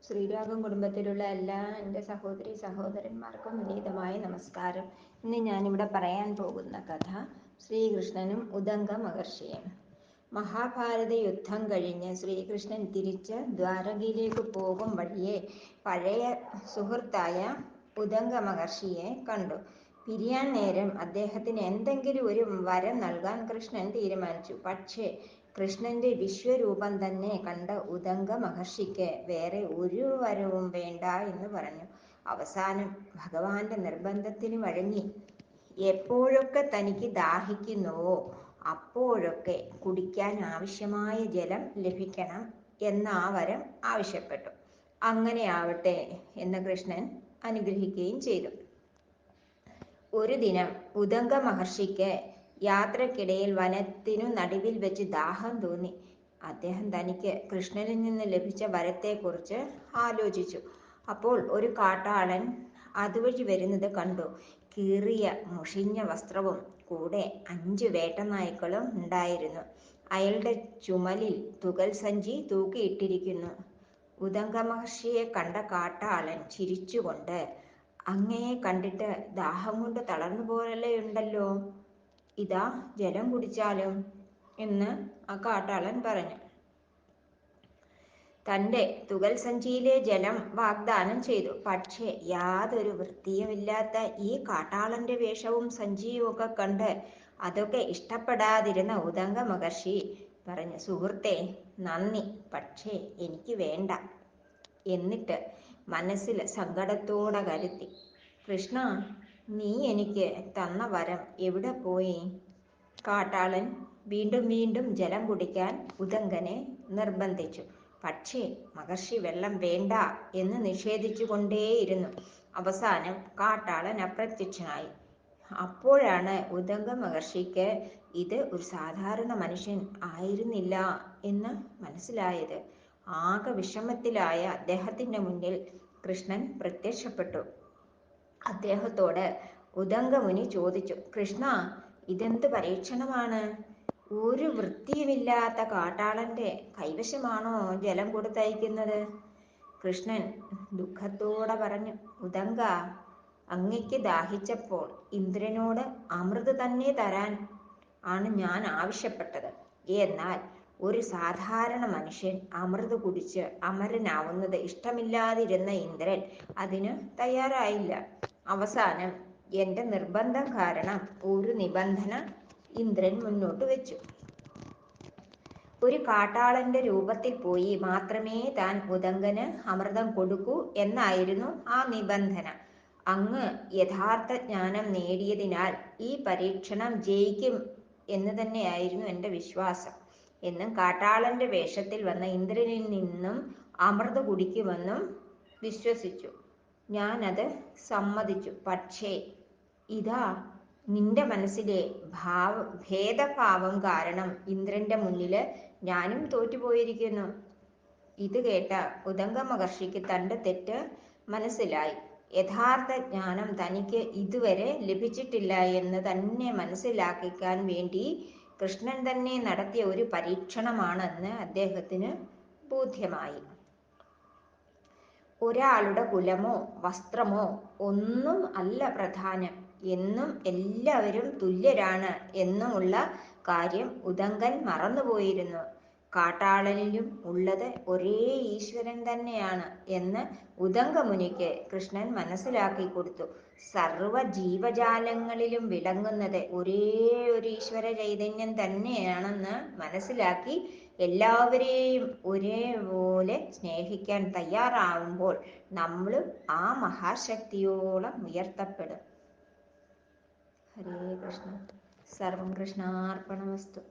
ശ്രീരാഗം കുടുംബത്തിലുള്ള എല്ലാ എൻ്റെ സഹോദരി സഹോദരന്മാർക്കും വിനീതമായ നമസ്കാരം. ഇന്ന് ഞാനിവിടെ പറയാൻ പോകുന്ന കഥ ശ്രീകൃഷ്ണനും ഉദംഗ മഹർഷിയും. മഹാഭാരത യുദ്ധം കഴിഞ്ഞ് ശ്രീകൃഷ്ണൻ തിരിച്ച് ദ്വാരകയിലേക്ക് പോകും വഴിയെ പഴയ സുഹൃത്തായ ഉദംഗ മഹർഷിയെ കണ്ടു. പിരിയാൻ നേരം അദ്ദേഹത്തിന് എന്തെങ്കിലും ഒരു വരം നൽകാൻ കൃഷ്ണൻ തീരുമാനിച്ചു. പക്ഷേ കൃഷ്ണന്റെ വിശ്വരൂപം തന്നെ കണ്ട ഉദംഗ മഹർഷിക്ക് വേറെ ഒരു വരവും വേണ്ട എന്ന് പറഞ്ഞു. അവസാനം ഭഗവാന്റെ നിർബന്ധത്തിന് വഴങ്ങി എപ്പോഴൊക്കെ തനിക്ക് ദാഹിക്കുന്നുവോ അപ്പോഴൊക്കെ കുടിക്കാൻ ആവശ്യമായ ജലം ലഭിക്കണം എന്ന ആ വരം ആവശ്യപ്പെട്ടു. അങ്ങനെ ആവട്ടെ എന്ന് കൃഷ്ണൻ അനുഗ്രഹിക്കുകയും ചെയ്തു. ഒരു ദിനം ഉദംഗ മഹർഷിക്ക് യാത്രക്കിടയിൽ വനത്തിനു നടുവിൽ വെച്ച് ദാഹം തോന്നി. അദ്ദേഹം തനിക്ക് കൃഷ്ണനിൽ നിന്ന് ലഭിച്ച വരത്തെക്കുറിച്ച് ആലോചിച്ചു. അപ്പോൾ ഒരു കാട്ടാളൻ അതുവഴി വരുന്നത് കണ്ടു. കീറിയ മുഷിഞ്ഞ വസ്ത്രവും കൂടെ 5 വേട്ടനായ്ക്കളും ഉണ്ടായിരുന്നു. അയാളുടെ ചുമലിൽ തുകൽ സഞ്ചി തൂക്കിയിട്ടിരിക്കുന്നു. ഉദംഗ മഹർഷിയെ കണ്ട കാട്ടാളൻ ചിരിച്ചുകൊണ്ട്, "അങ്ങയെ കണ്ടിട്ട് ദാഹം കൊണ്ട് തളർന്നു പോലെയുണ്ടല്ലോ, ഇതാ ജലം കുടിച്ചാലും" എന്ന് ആ കാട്ടാളൻ പറഞ്ഞു. തൻ്റെ തുകൽ സഞ്ചിയിലെ ജലം വാഗ്ദാനം ചെയ്തു. പക്ഷേ യാതൊരു വൃത്തിയുമില്ലാത്ത ഈ കാട്ടാളന്റെ വേഷവും സഞ്ചിയും ഒക്കെ കണ്ട് അതൊക്കെ ഇഷ്ടപ്പെടാതിരുന്ന ഉദംഗ മഹർഷി പറഞ്ഞു, "സുഹൃത്തേ, നന്ദി, പക്ഷേ എനിക്ക് വേണ്ട." എന്നിട്ട് മനസ്സിൽ സങ്കടത്തോടെ കരുതി, "കൃഷ്ണ, നീ എനിക്ക് തന്ന വരം എവിടെ പോയി?" കാട്ടാളൻ വീണ്ടും വീണ്ടും ജലം കുടിക്കാൻ ഉദംഗനെ നിർബന്ധിച്ചു. പക്ഷേ മഹർഷി വെള്ളം വേണ്ട എന്ന് നിഷേധിച്ചു കൊണ്ടേയിരുന്നു. അവസാനം കാട്ടാളൻ അപ്രത്യക്ഷനായി. അപ്പോഴാണ് ഉദംഗ മഹർഷിക്ക് ഇത് ഒരു സാധാരണ മനുഷ്യൻ ആയിരുന്നില്ല എന്ന് മനസ്സിലായത്. ആകെ വിഷമത്തിലായ അദ്ദേഹത്തിന്റെ മുന്നിൽ കൃഷ്ണൻ പ്രത്യക്ഷപ്പെട്ടു. അദ്ദേഹത്തോട് ഉദംഗ മുനി ചോദിച്ചു, "കൃഷ്ണ, ഇതെന്ത് പരീക്ഷണമാണ്? ഒരു വൃത്തിയുമില്ലാത്ത കാട്ടാളന്റെ കൈവശമാണോ ജലം കൊടുത്തയക്കുന്നത്?" കൃഷ്ണൻ ദുഃഖത്തോടെ പറഞ്ഞു, "ഉദംഗ, അങ്ങയ്ക്ക് ദാഹിച്ചപ്പോൾ ഇന്ദ്രനോട് അമൃത് തന്നെ തരാൻ ആണ് ഞാൻ ആവശ്യപ്പെട്ടത്. എന്നാൽ ഒരു സാധാരണ മനുഷ്യൻ അമൃത് കുടിച്ച് അമരനാവുന്നത് ഇഷ്ടമില്ലാതിരുന്ന ഇന്ദ്രൻ അതിന് തയ്യാറായില്ല. അവസാനം എന്റെ നിർബന്ധം കാരണം ഒരു നിബന്ധന ഇന്ദ്രൻ മുന്നോട്ട് വെച്ചു. ഒരു കാട്ടാളന്റെ രൂപത്തിൽ പോയി മാത്രമേ താൻ ഉദംഗന് അമൃതം കൊടുക്കൂ എന്നായിരുന്നു ആ നിബന്ധന. അങ്ങ് യഥാർത്ഥ ജ്ഞാനം നേടിയതിനാൽ ഈ പരീക്ഷണം ജയിക്കും എന്ന് തന്നെയായിരുന്നു എൻ്റെ വിശ്വാസം എന്നും കാട്ടാളന്റെ വേഷത്തിൽ വന്ന ഇന്ദ്രനിൽ നിന്നും അമൃത് കുടിക്കുമെന്നും വിശ്വസിച്ചു. ഞാനത് സമ്മതിച്ചു. പക്ഷേ ഇതാ നിന്റെ മനസ്സിലെ ഭേദഭാവം കാരണം ഇന്ദ്രന്റെ മുന്നില് ഞാനും തോറ്റുപോയിരിക്കുന്നു." ഇത് കേട്ട ഉദംഗ മഹർഷിക്ക് തന്റെ തെറ്റ് മനസ്സിലായി. യഥാർത്ഥ ജ്ഞാനം തനിക്ക് ഇതുവരെ ലഭിച്ചിട്ടില്ല എന്ന് തന്നെ മനസ്സിലാക്കിക്കാൻ വേണ്ടി കൃഷ്ണൻ തന്നെ നടത്തിയ ഒരു പരീക്ഷണമാണെന്ന് അദ്ദേഹത്തിന് ബോധ്യമായി. ഒരാളുടെ കുലമോ വസ്ത്രമോ ഒന്നും അല്ല പ്രധാനം എന്നും എല്ലാവരും തുല്യരാണ് എന്നുമുള്ള കാര്യം ഉദംഗൻ മറന്നുപോയിരുന്നു. കാട്ടാളനിലും ഉള്ളത് ഒരേ ഈശ്വരൻ തന്നെയാണ് എന്ന് ഉദംഗ മുനിക്ക് കൃഷ്ണൻ മനസ്സിലാക്കി കൊടുത്തു. സർവ ജീവജാലങ്ങളിലും വിളങ്ങുന്നത് ഒരേ ഒരു ഈശ്വര ചൈതന്യം തന്നെയാണെന്ന് മനസ്സിലാക്കി എല്ലാവരെയും ഒരേപോലെ സ്നേഹിക്കാൻ തയ്യാറാവുമ്പോൾ നമ്മളും ആ മഹാശക്തിയോളം ഉയർത്തപ്പെടും. ഹരേ കൃഷ്ണ. സർവം കൃഷ്ണാർപ്പണമസ്തു.